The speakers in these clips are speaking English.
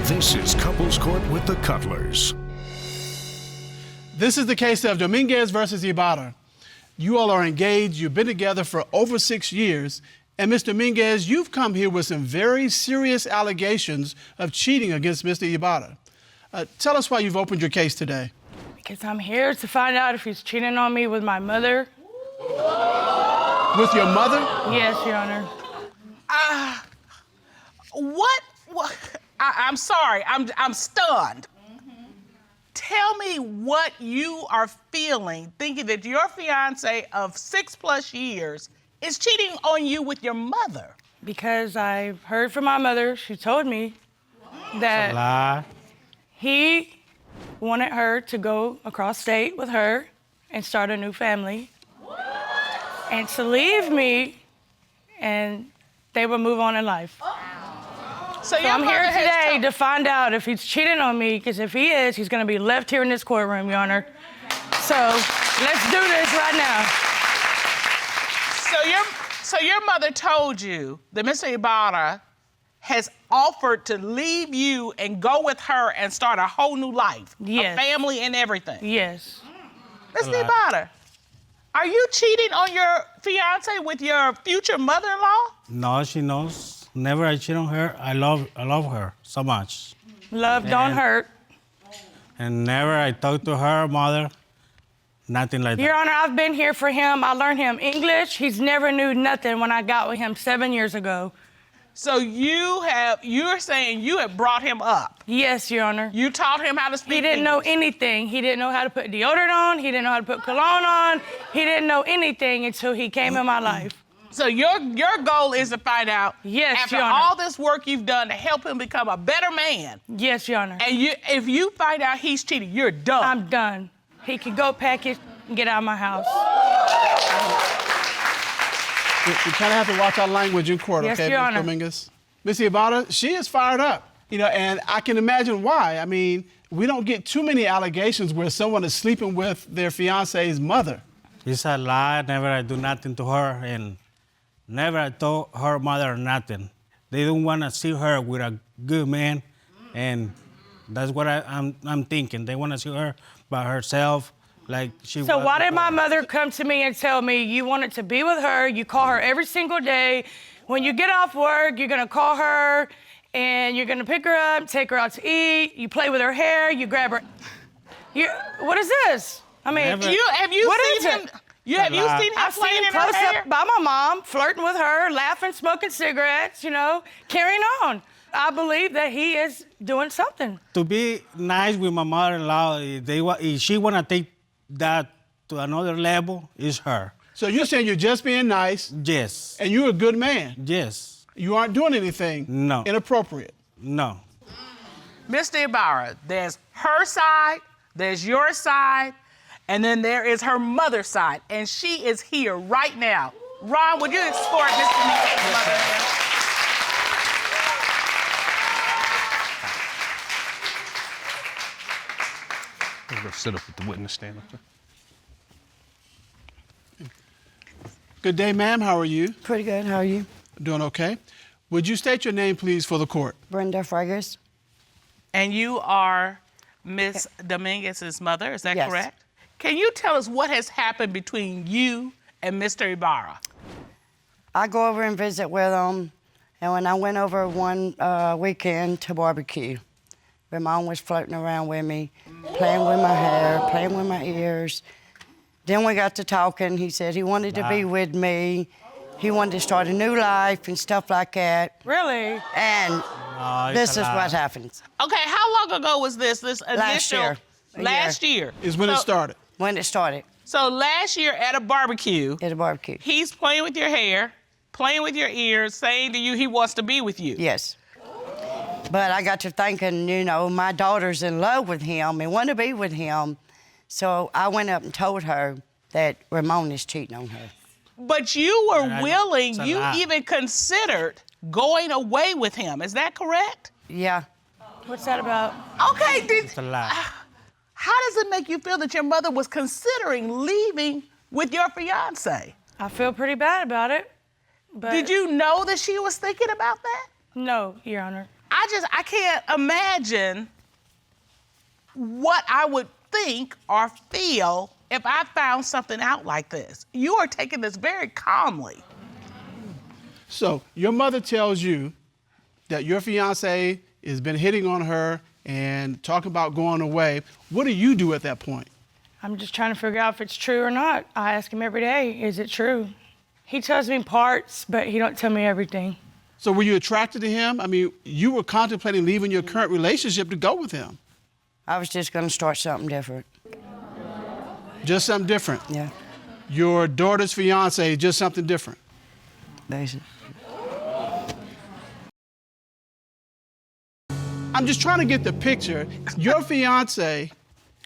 This is Couples Court with the Cutlers. This is the case of Dominguez versus Ybarra. You all are engaged. You've been together for over 6 years. And Ms. Dominguez, you've come here with some very serious allegations of cheating against Mr. Ybarra. Tell us why you've opened your case today. Because I'm here to find out if he's cheating on me with my mother. With your mother? Yes, Your Honor. What? I'm sorry, I'm stunned. Tell me what you are feeling, thinking that your fiance of 6+ years is cheating on you with your mother. Because I heard from my mother, she told me that he wanted her to go across state with her and start a new family and to leave me, and they would move on in life. So I'm here today to find out if he's cheating on me, because if he is, he's gonna be left here in this courtroom, Your Honor. So let's do this right now. So your mother told you that Mr. Ybarra has offered to leave you and go with her and start a whole new life, yes, a family and everything. Yes. Mr. Ybarra, are you cheating on your fiance with your future mother-in-law? No, she knows. Never I cheat on her. I love her so much. Love don't hurt. And never I talk to her mother, nothing like that. Your Honor, I've been here for him. I learned him English. He's never knew nothing when I got with him 7 years ago. So you're saying you have brought him up? Yes, Your Honor. You taught him how to speak He didn't know English. anything. He didn't know how to put deodorant on. He didn't know how to put cologne on. He didn't know anything until he came in my life. So your goal is to find out, yes, after Your Honor, all this work you've done to help him become a better man. Yes, Your Honor. And if you find out he's cheating, you're done. I'm done. He can go pack it and get out of my house. You kind of have to watch our language in court, yes, okay, Your Ms. Honor. Dominguez? Ms. Ybarra, she is fired up, and I can imagine why. I mean, we don't get too many allegations where someone is sleeping with their fiance's mother. It's a lie. Never I do nothing to her, and never I told her mother nothing. They don't want to see her with a good man, and that's what I'm thinking. They want to see her by herself, like she was. So why did my mother come to me and tell me you wanted to be with her, you call her every single day, when you get off work, you're gonna call her, and you're gonna pick her up, take her out to eat, you play with her hair, you grab her. What is this? I mean, have you seen him? Have you seen him I've playing seen him in her close hair? up by my mom, flirting with her, laughing, smoking cigarettes, carrying on. I believe that he is doing something. To be nice with my mother-in-law, if she want to take that to another level, it's her. So you're saying you're just being nice? Yes. And you're a good man? Yes. You aren't doing anything inappropriate? No. Mr. Ybarra, there's her side, there's your side, and then there is her mother's side, and she is here right now. Ron, would you escort Mr. Dominguez's mother in? I'm gonna sit up at the witness stand up there. Good day, ma'am. How are you? Pretty good. How are you? Doing okay. Would you state your name, please, for the court? Brenda Fraggers. And you are Miss Dominguez's mother, is that Yes. correct? Can you tell us what has happened between you and Mr. Ybarra? I go over and visit with him, and when I went over one weekend to barbecue, Ramon was floating around with me, playing with my hair, playing with my ears. Then we got to talking. He said he wanted to be with me. He wanted to start a new life and stuff like that. Really? And this is what happens. Okay, how long ago was this initial? Last year. Last year. Is when it started. When it started. So last year at a barbecue. At a barbecue. He's playing with your hair, playing with your ears, saying to you he wants to be with you. Yes. But I got to thinking, my daughter's in love with him and want to be with him. So I went up and told her that Ramon is cheating on her. But you were willing, you even considered going away with him. Is that correct? Yeah. What's that about? Okay, It's a lie. how does it make you feel that your mother was considering leaving with your fiance? I feel pretty bad about it. But Did you know that she was thinking about that? No, Your Honor. I I can't imagine what I would think or feel if I found something out like this. You are taking this very calmly. So your mother tells you that your fiance has been hitting on her and talking about going away. What do you do at that point? I'm just trying to figure out if it's true or not. I ask him every day, is it true? He tells me parts, but he don't tell me everything. So were you attracted to him? I mean, you were contemplating leaving your current relationship to go with him. I was just going to start something different. Just something different. Yeah, Your daughter's fiance, just something different. basically. I'm just trying to get the picture. Your fiance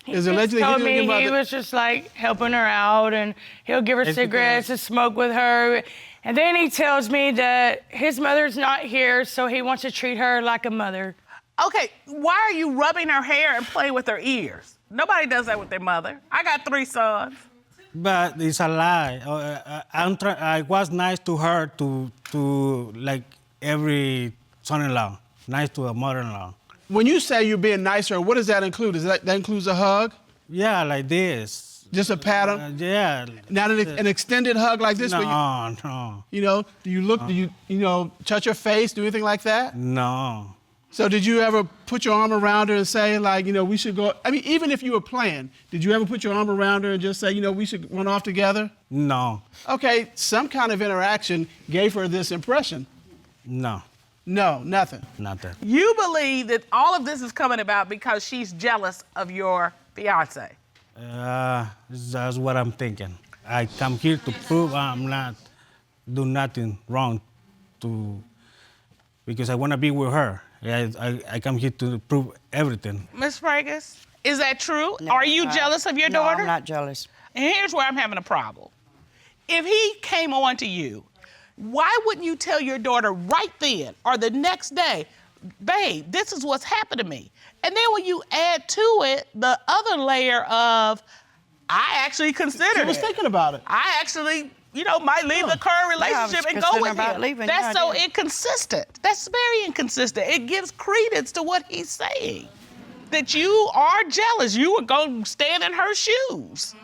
is allegedly told hitting on me your he mother. was just like helping her out, and he'll give her cigarettes and smoke with her. And then he tells me that his mother's not here, so he wants to treat her like a mother. Okay, why are you rubbing her hair and playing with her ears? Nobody does that with their mother. I got 3 sons. But it's a lie. I was nice to her, to like every son-in-law, nice to a mother-in-law. When you say you're being nicer, what does that include? That includes a hug? Yeah, like this. Just a pat on? Yeah. Not an extended hug like this? No, where you, no, you know, do you look, do you touch her face, do anything like that? no. So did you ever put your arm around her and say, like, we should go? I mean, even if you were playing, did you ever put your arm around her and just say, we should run off together? No, Okay, some kind of interaction gave her this impression. no, No, nothing. nothing. You believe that all of this is coming about because she's jealous of your fiance. That's what I'm thinking. I come here to prove I'm not do nothing wrong because I want to be with her. I come here to prove everything. Ms. Fragus, is that true? No, Are you jealous of your no, daughter? I'm not jealous. And here's where I'm having a problem. If he came on to you, why wouldn't you tell your daughter right then or the next day, babe, this is what's happened to me? And then when you add to it the other layer of, I actually considered She was it. thinking about it. I actually, might leave the current relationship and go considering with about him. leaving, That's yeah, I so did. inconsistent. That's very inconsistent. It gives credence to what he's saying. That you are jealous. You were going to stand in her shoes.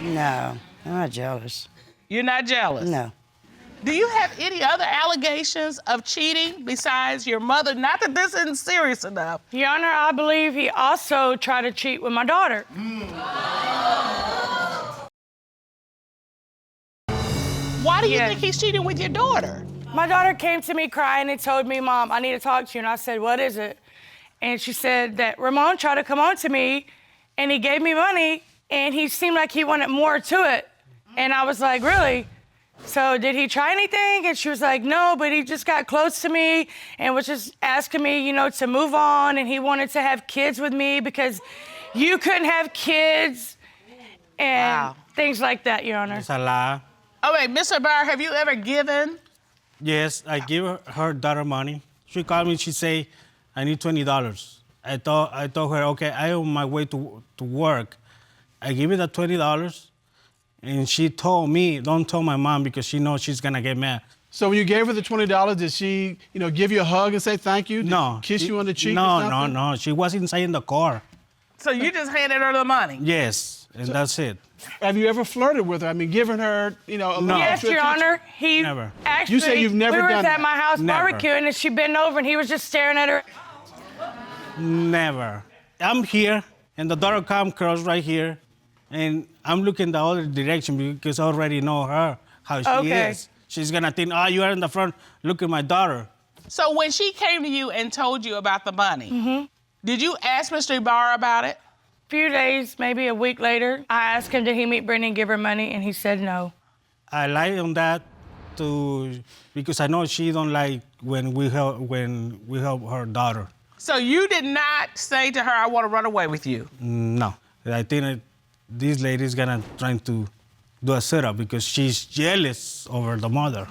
No, I'm not jealous. You're not jealous? No. Do you have any other allegations of cheating besides your mother? Not that this isn't serious enough. Your Honor, I believe he also tried to cheat with my daughter. Why do you Yeah. think he's cheating with your daughter? My daughter came to me crying and told me, Mom, I need to talk to you. And I said, what is it? And she said that Ramon tried to come on to me and he gave me money and he seemed like he wanted more to it. And I was like, really? So did he try anything? And she was like, no, but he just got close to me and was just asking me, to move on. And he wanted to have kids with me because you couldn't have kids and things like that, Your Honor. It's a lie. Okay, Mr. Barr, have you ever given? Yes, I give her daughter money. She called me. She say, I need $20. I told her, okay, I on my way to work. I give her the $20, and she told me, don't tell my mom because she knows she's gonna get mad. So when you gave her the $20, did she, give you a hug and say thank you? Did No. she kiss you on the cheek or No, something? no. She was inside in the car. So you just handed her the money? Yes, and that's it. Have you ever flirted with her? I mean, given her, a little Yes, extra Your attention? Honor. He Never. actually, You say you've never we were done at that. my house Never. barbecuing and she bent over and he was just staring at her. Never. I'm here, and the daughter come across right here, and I'm looking the other direction because I already know her, how she Okay. is. She's gonna think, you are in the front, look at my daughter. So when she came to you and told you about the money, did you ask Mr. Barr about it? Few days, maybe a week later, I asked him, did he meet Brittany and give her money? And he said no. I lied on that because I know she don't like when we help her daughter. So you did not say to her, I want to run away with you? No, I think this lady's gonna try to do a setup because she's jealous over the mother.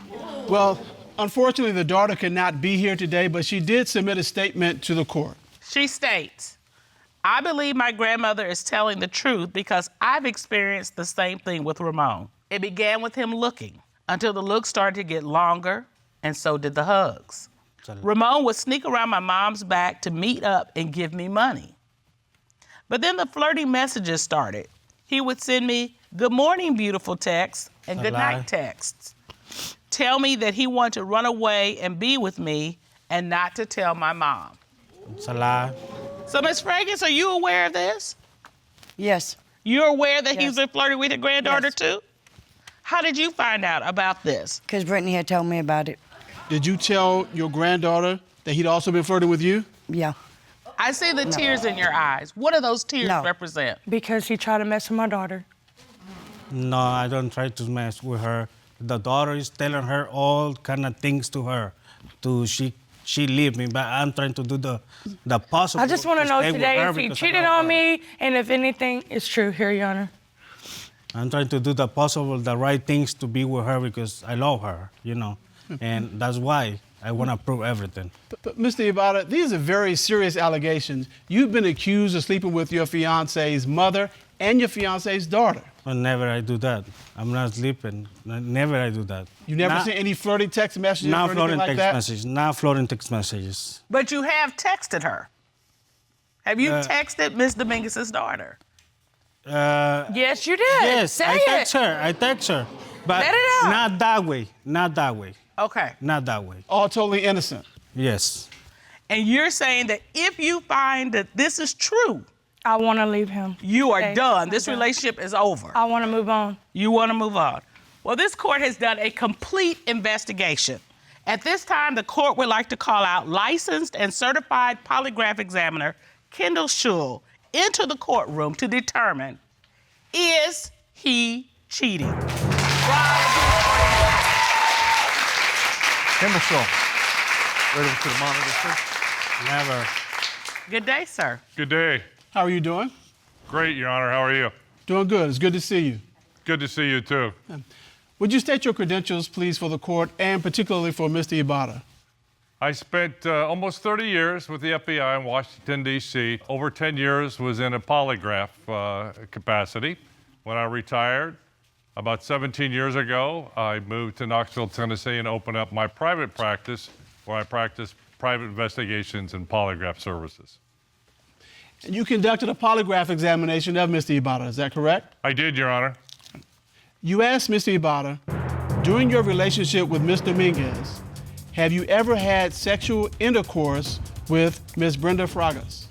Well, unfortunately, the daughter could not be here today, but she did submit a statement to the court. She states, I believe my grandmother is telling the truth because I've experienced the same thing with Ramon. It began with him looking until the look started to get longer, and so did the hugs. Ramon would sneak around my mom's back to meet up and give me money. But then the flirty messages started. He would send me good morning, beautiful texts and good night texts. Tell me that he wanted to run away and be with me and not to tell my mom. It's a lie. So, Ms. Fragrance, are you aware of this? Yes. You're aware that Yes. he's been flirting with your granddaughter Yes. too? How did you find out about this? Because Brittany had told me about it. Did you tell your granddaughter that he'd also been flirting with you? Yeah. I see the tears in your eyes. What do those tears No. represent? Because he tried to mess with my daughter. No, I don't try to mess with her. The daughter is telling her all kind of things to her. She leave me, but I'm trying to do the possible. I just want to know stay with today her if he because I cheated love on her. me and if anything is true here, Your Honor. I'm trying to do the possible, the right things to be with her because I love her, you know. And that's why I want to prove everything. But Mr. Ibarra, these are very serious allegations. You've been accused of sleeping with your fiance's mother and your fiance's daughter. But never I do that. I'm not sleeping. Never I do that. You never seen any flirty text messages or Not anything floating like text that? messages. Not floating text messages. But you have texted her. Have you texted Ms. Dominguez's daughter? Yes, you did. Yes, Say I text it. her. I text her. But Let it out. not that way. Not that way. Okay. Not that way. All totally innocent. Yes. And you're saying that if you find that this is true, I want to leave him. you are Okay, done. I'm This done. relationship is over. I want to move on. You want to move on. Well, this court has done a complete investigation. At this time, the court would like to call out licensed and certified polygraph examiner Kendall Schul into the courtroom to determine, is he cheating? Kendall Shaw. Right over to the monitor, sir. Never. Good day, sir. Good day. How are you doing? Great, Your Honor. How are you? Doing good. It's good to see you. Good to see you, too. Would you state your credentials, please, for the court and particularly for Mr. Ibarra? I spent almost 30 years with the FBI in Washington, D.C. Over 10 years was in a polygraph capacity. When I retired, about 17 years ago, I moved to Knoxville, Tennessee, and opened up my private practice where I practice private investigations and polygraph services. And you conducted a polygraph examination of Mr. Ibarra, is that correct? I did, Your Honor. You asked Mr. Ibarra, during your relationship with Ms. Dominguez, have you ever had sexual intercourse with Ms. Brenda Fragas?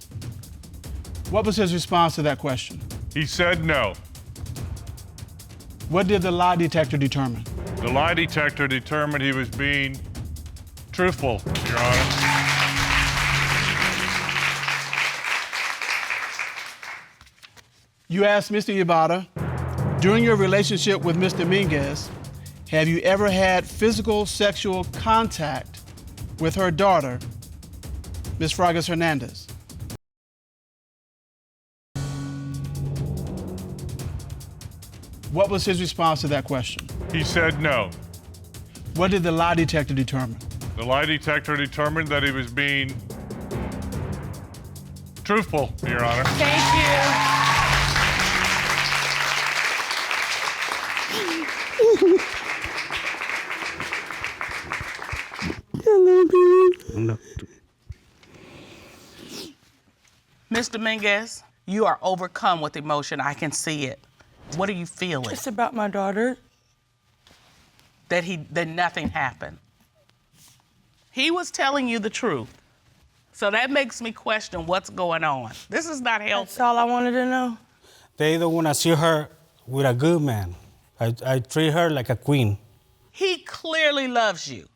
What was his response to that question? He said no. What did the lie detector determine? The lie detector determined he was being truthful, Your Honor. You asked Mr. Ibarra, during your relationship with Ms. Dominguez, have you ever had physical sexual contact with her daughter, Ms. Fragas Hernandez? What was his response to that question? He said no. What did the lie detector determine? The lie detector determined that he was being truthful, Your Honor. Thank you. Ms. Dominguez, you are overcome with emotion. I can see it. What are you feeling? It's about my daughter. That nothing happened. He was telling you the truth. So that makes me question what's going on. This is not That's healthy. all I wanted to know. They don't want to see her with a good man. I treat her like a queen. He clearly loves you.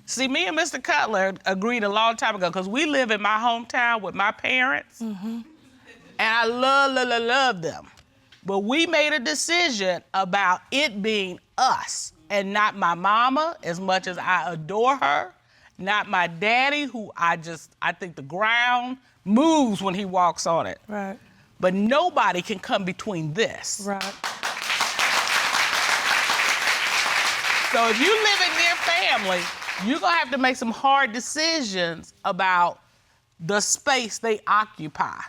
See, me and Mr. Cutler agreed a long time ago because we live in my hometown with my parents. And I love them. But we made a decision about it being us and not my mama, as much as I adore her, not my daddy, who I think the ground moves when he walks on it. Right. But nobody can come between this. Right. So if you live in near family, you're gonna have to make some hard decisions about the space they occupy.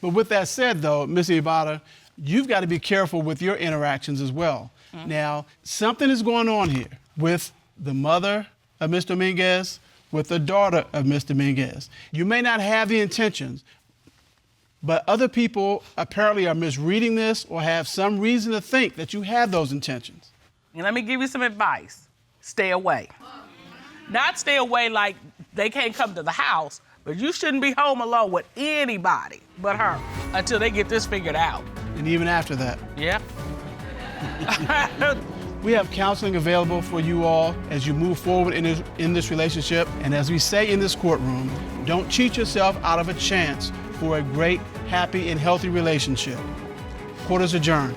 But with that said, though, Ms. Ibarra, you've got to be careful with your interactions as well. Now, something is going on here with the mother of Ms. Dominguez, with the daughter of Ms. Dominguez. You may not have the intentions, but other people apparently are misreading this or have some reason to think that you have those intentions. And let me give you some advice. Stay away. Not stay away like they can't come to the house, but you shouldn't be home alone with anybody but her until they get this figured out. And even after that. Yeah. We have counseling available for you all as you move forward in this relationship. And as we say in this courtroom, don't cheat yourself out of a chance for a great, happy, and healthy relationship. Court is adjourned.